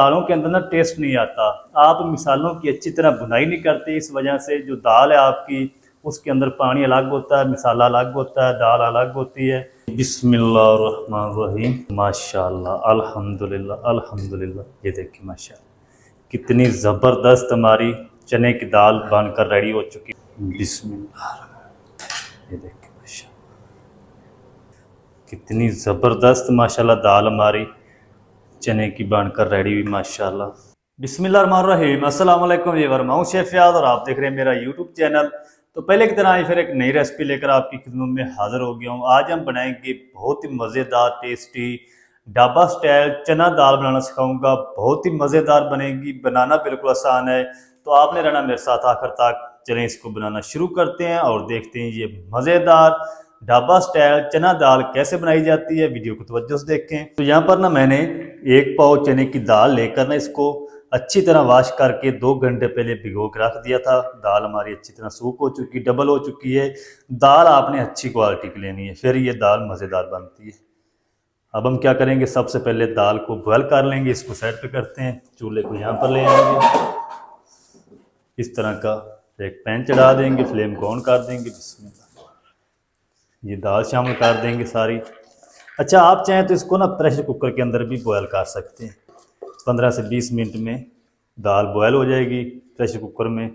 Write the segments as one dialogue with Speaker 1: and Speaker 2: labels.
Speaker 1: दालों के अंदर ना टेस्ट नहीं आता। आप मिसालों की अच्छी तरह भुनाई नहीं करते, इस वजह से जो दाल है आपकी उसके अंदर पानी अलग होता है, मिसाला अलग होता है, दाल अलग होती है। बिस्मिल्लाहिर्रहमानिर्रहीम। माशाअल्लाह, अल्हम्दुलिल्लाह अल्हम्दुलिल्लाह। ये देखिए माशाअल्लाह कितनी ज़बरदस्त हमारी चने की दाल बनकर रेडी हो चुकी है। बिस्मिल्लाह। ये देखिए माशाअल्लाह कितनी ज़बरदस्त माशाल्लाह दाल हमारी चने की बनकर रेडी हुई माशाल्लाह। बिस्मिल्लाहिर्रहमानिर्रहीम। अस्सलाम वालेकुम व्यूअर, मैं हूं शेफ याद और आप देख रहे हैं मेरा यूट्यूब चैनल। तो पहले की तरह फिर एक नई रेसिपी लेकर आपकी खिदमत में हाजिर हो गया हूं। आज हम बनाएंगे बहुत ही मज़ेदार टेस्टी ढाबा स्टाइल चना दाल बनाना सिखाऊंगा। बहुत ही मज़ेदार बनेगी, बनाना बिल्कुल आसान है। तो आपने रहना मेरे साथ आखिर तक। चलें इसको बनाना शुरू करते हैं और देखते हैं ये मज़ेदार ढाबा स्टाइल चना दाल कैसे बनाई जाती है। वीडियो को तवज्जो से देखें। तो यहाँ पर ना मैंने एक पाव चने की दाल लेकर ना इसको अच्छी तरह वॉश करके 2 घंटे पहले भिगो के रख दिया था। दाल हमारी अच्छी तरह सूख हो चुकी, डबल हो चुकी है। दाल आपने अच्छी क्वालिटी की लेनी है, फिर ये दाल मज़ेदार बनती है। अब हम क्या करेंगे, सबसे पहले दाल को बॉयल कर लेंगे। इसको साइड पे करते हैं, चूल्हे को यहाँ पर ले आएंगे। इस तरह का एक पैन चढ़ा देंगे, फ्लेम को ऑन कर देंगे। बिस्मिल्लाह। ये दाल शामिल कर देंगे सारी। अच्छा, आप चाहें तो इसको ना प्रेशर कुकर के अंदर भी बॉयल कर सकते हैं। 15 से 20 मिनट में दाल बॉयल हो जाएगी प्रेशर कुकर में।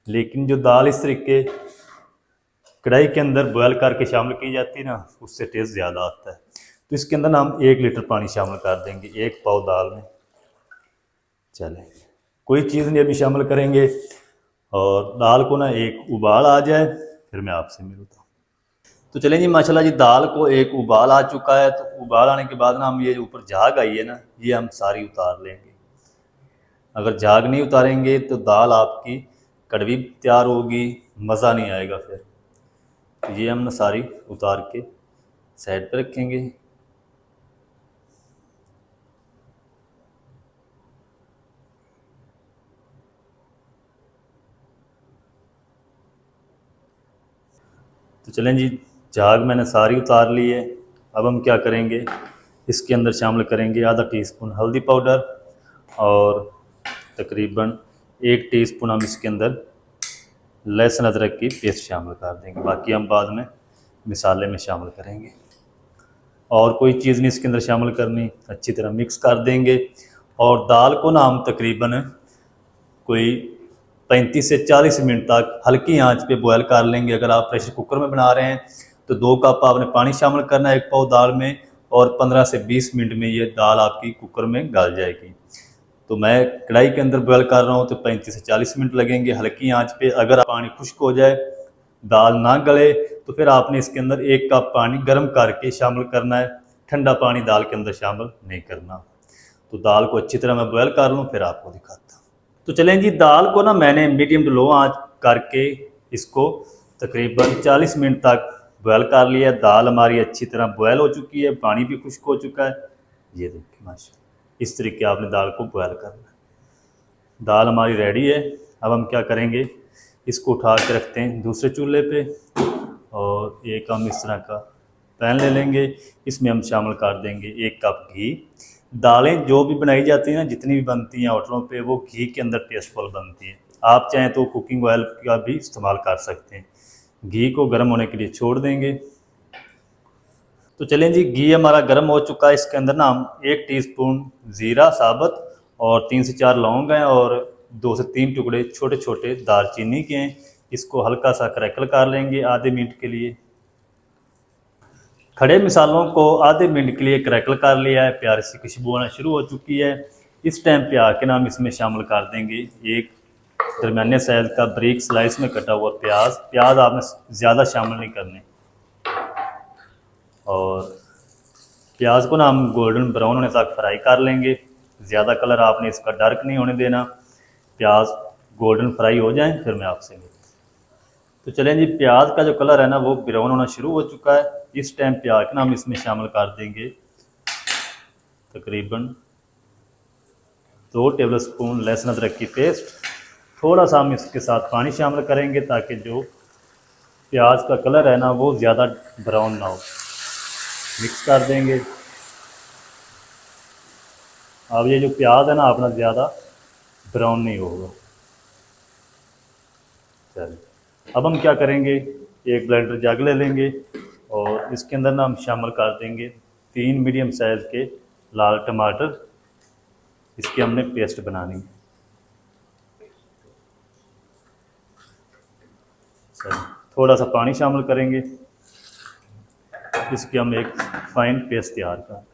Speaker 1: लेकिन जो दाल इस तरीके कढ़ाई के अंदर बॉयल करके शामिल की जाती है ना, उससे टेस्ट ज़्यादा आता है। तो इसके अंदर ना हम 1 लीटर पानी शामिल कर देंगे एक पाव दाल में। चले, कोई चीज़ नहीं अभी शामिल करेंगे और दाल को ना एक उबाल आ जाए फिर मैं आपसे मिलता हूँ। तो चलें जी, माशाल्लाह जी दाल को एक उबाल आ चुका है। तो उबाल आने के बाद ना हम ये जो ऊपर झाग आई है ना, ये हम सारी उतार लेंगे। अगर झाग नहीं उतारेंगे तो दाल आपकी कड़वी तैयार होगी, मज़ा नहीं आएगा फिर। तो ये हम ना सारी उतार के साइड पे रखेंगे। तो चलें जी, झाग मैंने सारी उतार ली है। अब हम क्या करेंगे, इसके अंदर शामिल करेंगे आधा टीस्पून हल्दी पाउडर और तकरीबन 1 टीस्पून हम इसके अंदर लहसुन अदरक की पेस्ट शामिल कर देंगे। बाकी हम बाद में मिसाले में शामिल करेंगे। और कोई चीज़ नहीं इसके अंदर शामिल करनी, अच्छी तरह मिक्स कर देंगे। और दाल को ना हम तकरीबन कोई 35 से 40 मिनट तक हल्की आंच पे बॉयल कर लेंगे। अगर आप प्रेशर कुकर में बना रहे हैं तो 2 कप आपने पानी शामिल करना है एक पाव दाल में, और 15 से 20 मिनट में ये दाल आपकी कुकर में गल जाएगी। तो मैं कढ़ाई के अंदर बॉयल कर रहा हूँ तो 35 से 40 मिनट लगेंगे हल्की आंच पे। अगर पानी खुश्क हो जाए, दाल ना गले, तो फिर आपने इसके अंदर 1 कप पानी गर्म करके शामिल करना है। ठंडा पानी दाल के अंदर शामिल नहीं करना। तो दाल को अच्छी तरह मैं बॉयल कर लूँ फिर आपको दिखाता हूँ। तो चलें जी, दाल को ना मैंने मीडियम टू लो आंच करके इसको तकरीबन 40 मिनट तक बॉयल कर लिया। दाल हमारी अच्छी तरह बॉयल हो चुकी है, पानी भी खुश्क हो चुका है। ये देखिए माशाल्लाह, इस तरीके आपने दाल को बॉयल करना है। दाल हमारी रेडी है। अब हम क्या करेंगे, इसको उठा के रखते हैं दूसरे चूल्हे पे और एक हम इस तरह का पैन ले लेंगे। इसमें हम शामिल कर देंगे 1 कप घी। दालें जो भी बनाई जाती हैं ना, जितनी भी बनती हैं होटलों पे, वो घी के अंदर टेस्टफुल बनती हैं। आप चाहें तो कुकिंग ऑयल का भी इस्तेमाल कर सकते हैं। घी को गर्म होने के लिए छोड़ देंगे। तो चलें जी, घी हमारा गर्म हो चुका है। इसके अंदर ना हम 1 टीस्पून ज़ीरा साबुत और 3 से 4 लौंग हैं और 2 से 3 टुकड़े छोटे छोटे दालचीनी के हैं। इसको हल्का सा क्रैकल कर लेंगे आधे मिनट के लिए। खड़े मिसालों को आधे मिनट के लिए क्रैकल कर लिया है, प्यारी सी खुशबू आना शुरू हो चुकी है। इस टाइम पे आके ना हम इसमें शामिल कर देंगे एक दरमियाने साइज का बारीक स्लाइस में कटा हुआ प्याज। प्याज आपने ज़्यादा शामिल नहीं करने। और प्याज को ना हम गोल्डन ब्राउन होने तक फ्राई कर लेंगे। ज़्यादा कलर आपने इसका डार्क नहीं होने देना। प्याज गोल्डन फ्राई हो जाए फिर मैं आपसे मिलूँ। तो चलें जी, प्याज का जो कलर है ना वो ब्राउन होना शुरू हो चुका है। इस टाइम पे आके ना हम इसमें शामिल कर देंगे तकरीबन 2 टेबलस्पून लहसुन अदरक की पेस्ट। थोड़ा सा हम इसके साथ पानी शामिल करेंगे ताकि जो प्याज का कलर है ना वो ज़्यादा ब्राउन ना हो। मिक्स कर देंगे। अब ये जो प्याज है ना अपना ज़्यादा ब्राउन नहीं होगा। चलिए अब हम क्या करेंगे, एक ब्लेंडर जग ले लेंगे और इसके अंदर ना हम शामिल कर देंगे 3 मीडियम साइज़ के लाल टमाटर। इसकी हमने पेस्ट बनानी है। चलिए थोड़ा सा पानी शामिल करेंगे, इसकी हम एक फाइन पेस्ट तैयार कर।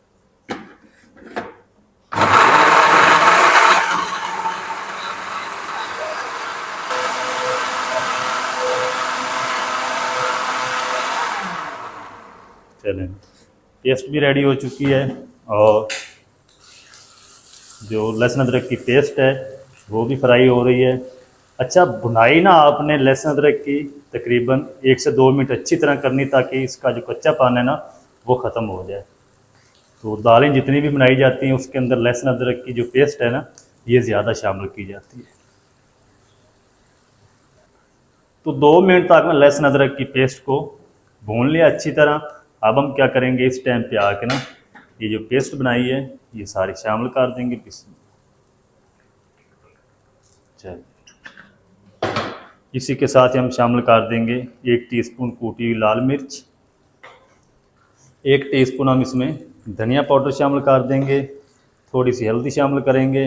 Speaker 1: चलें पेस्ट भी रेडी हो चुकी है और जो लहसुन अदरक की पेस्ट है वो भी फ्राई हो रही है। अच्छा भुनाई ना आपने लहसुन अदरक की तकरीबन 1 से 2 मिनट अच्छी तरह करनी ताकि इसका जो कच्चा पान है ना वो ख़त्म हो जाए। तो दालें जितनी भी बनाई जाती हैं उसके अंदर लहसुन अदरक की जो पेस्ट है ना ये ज़्यादा शामिल की जाती है। तो 2 मिनट तक मैं लहसुन अदरक की पेस्ट को भून लिया अच्छी तरह। अब हम क्या करेंगे, इस टाइम पे आके ना ये जो पेस्ट बनाई है ये सारी शामिल कर देंगे। चलिए इसी के साथ ही हम शामिल कर देंगे 1 टीस्पून कूटी हुई लाल मिर्च, 1 टीस्पून हम इसमें धनिया पाउडर शामिल कर देंगे, थोड़ी सी हल्दी शामिल करेंगे,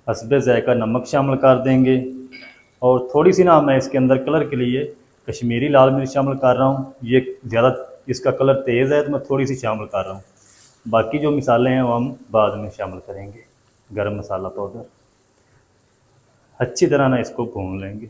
Speaker 1: हस्बे ज़ायका नमक शामिल कर देंगे और थोड़ी सी ना मैं इसके अंदर कलर के लिए कश्मीरी लाल मिर्च शामिल कर रहा हूँ। ये ज़्यादा इसका कलर तेज़ है तो मैं थोड़ी सी शामिल कर रहा हूँ। बाकी जो मिसाले हैं वो हम बाद में शामिल करेंगे। गरम मसाला पाउडर अच्छी तरह ना इसको भून लेंगे।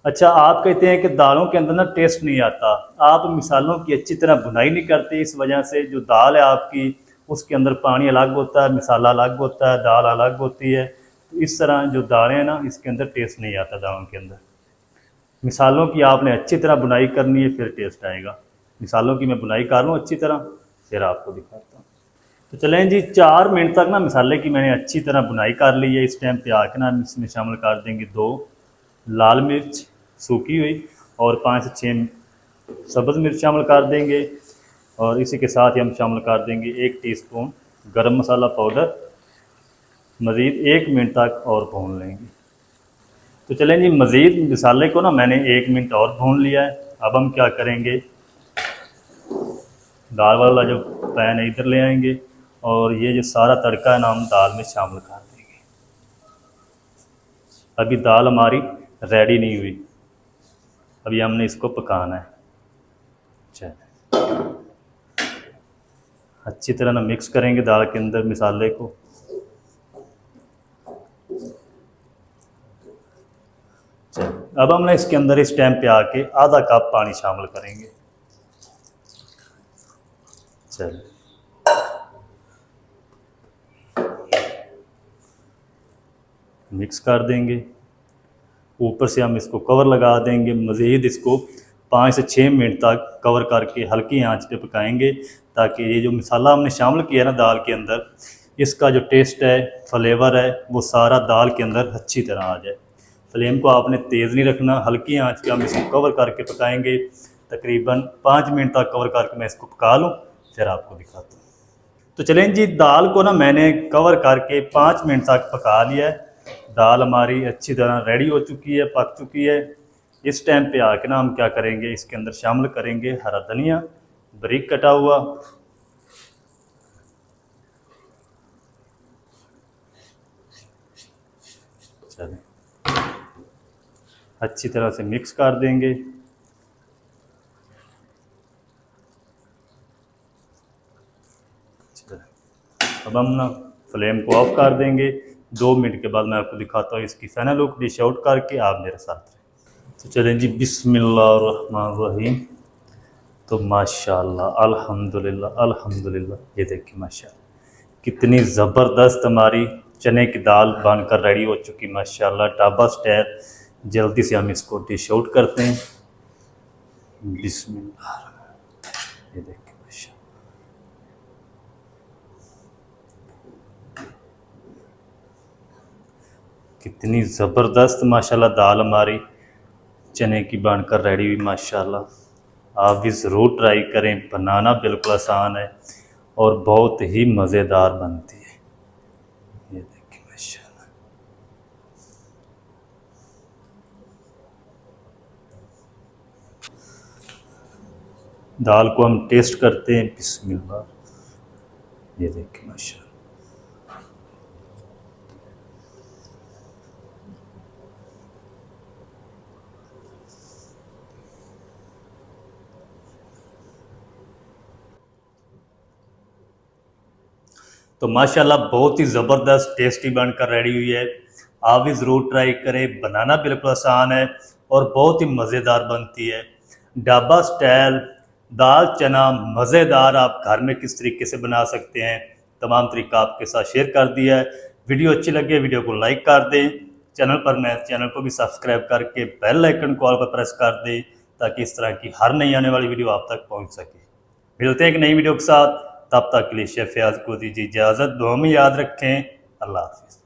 Speaker 1: अच्छा आप कहते हैं कि दालों के अंदर ना टेस्ट नहीं आता, आप मिसालों की अच्छी तरह भुनाई नहीं करते, इस वजह से जो दाल है आपकी उसके अंदर पानी अलग होता है, मिसाला अलग होता है, दाल अलग होती है। तो इस तरह जो दालें हैं ना इसके अंदर टेस्ट नहीं आता। दालों के अंदर मिसालों की आपने अच्छी तरह बुनाई करनी है फिर टेस्ट आएगा। मिसालों की मैं बुनाई कर लूँ अच्छी तरह फिर आपको दिखाता हूँ। तो चलें जी 4 मिनट तक ना मिसाले की मैंने अच्छी तरह बुनाई कर ली है। इस टाइम पे आके ना इसमें शामिल कर देंगे 2 लाल मिर्च सूखी हुई और 5 से 6 सब्ज़ मिर्च शामिल कर देंगे और इसी के साथ ही हम शामिल कर देंगे 1 टीस्पून गरम मसाला पाउडर। मज़ीद 1 मिनट तक और भून लेंगे। तो चलें जी मज़ीद मसाले को ना मैंने 1 मिनट और भून लिया है। अब हम क्या करेंगे, दाल वाला जो पैन है इधर ले आएंगे और ये जो सारा तड़का है ना हम दाल में शामिल कर देंगे। अभी दाल हमारी रेडी नहीं हुई, अभी हमने इसको पकाना है। चलिए अच्छी तरह ना मिक्स करेंगे दाल के अंदर मिसाले को। चलिए अब हमने इसके अंदर इस टाइम पे आके आधा कप पानी शामिल करेंगे। चलिए मिक्स कर देंगे। ऊपर से हम इसको कवर लगा देंगे। मज़ीद इसको 5 से 6 मिनट तक कवर करके हल्की आंच पे पकाएंगे ताकि ये जो मसाला हमने शामिल किया ना दाल के अंदर इसका जो टेस्ट है फ्लेवर है वो सारा दाल के अंदर अच्छी तरह आ जाए। फ्लेम को आपने तेज़ नहीं रखना, हल्की आंच पे हम इसको कवर करके पकाएंगे। तकरीबन 5 मिनट तक कवर करके मैं इसको पका लूँ फिर आपको दिखाता हूँ। तो चलें जी दाल को ना मैंने कवर करके 5 मिनट तक पका लिया है। दाल हमारी अच्छी तरह रेडी हो चुकी है, पक चुकी है। इस टाइम पे आके ना हम क्या करेंगे, इसके अंदर शामिल करेंगे हरा धनिया बारीक कटा हुआ। चलें अच्छी तरह से मिक्स कर देंगे। अब हम ना फ्लेम को ऑफ कर देंगे। 2 मिनट के बाद मैं आपको दिखाता हूँ इसकी फाइनल लुक। डिश आउट करके आप मेरे साथ रहें। तो चलें जी बिस्मिल्लाहिर्रहमानिर्रहीम। तो माशाल्लाह अल्हम्दुलिल्लाह अल्हम्दुलिल्लाह, ये देखिए माशाल्लाह कितनी ज़बरदस्त हमारी चने की दाल बनकर रेडी हो चुकी माशाल्लाह ढाबा स्टाइल। जल्दी से हम इसको डिश आउट करते हैं। बिस्मिल्लाह, ये देखिए माशाल्लाह कितनी ज़बरदस्त माशाल्लाह दाल हमारी चने की बनकर रेडी हुई माशाल्लाह। आप भी ज़रूर ट्राई करें। बनाना बिल्कुल आसान है और बहुत ही मज़ेदार बनती है। ये देखिए माशाल्लाह। दाल को हम टेस्ट करते हैं, बिस्मिल्लाह। ये देखिए माशाल्लाह। तो माशाल्लाह बहुत ही ज़बरदस्त टेस्टी बनकर रेडी हुई है। आप भी ज़रूर ट्राई करें। बनाना बिल्कुल आसान है और बहुत ही मज़ेदार बनती है। ढाबा स्टाइल दाल चना मज़ेदार आप घर में किस तरीके से बना सकते हैं, तमाम तरीका आपके साथ शेयर कर दिया है। वीडियो अच्छी लगे वीडियो को लाइक कर दें। चैनल पर नए चैनल को भी सब्सक्राइब करके बेल आइकन कॉल पर प्रेस कर दें, ताकि इस तरह की हर नई आने वाली वीडियो आप तक पहुंच सके। मिलते हैं एक नई वीडियो के साथ, तब तक के लिए शेफ फयाज को दीजिए इजाज़त। दुआ में याद रखें। अल्लाह हाफिज़।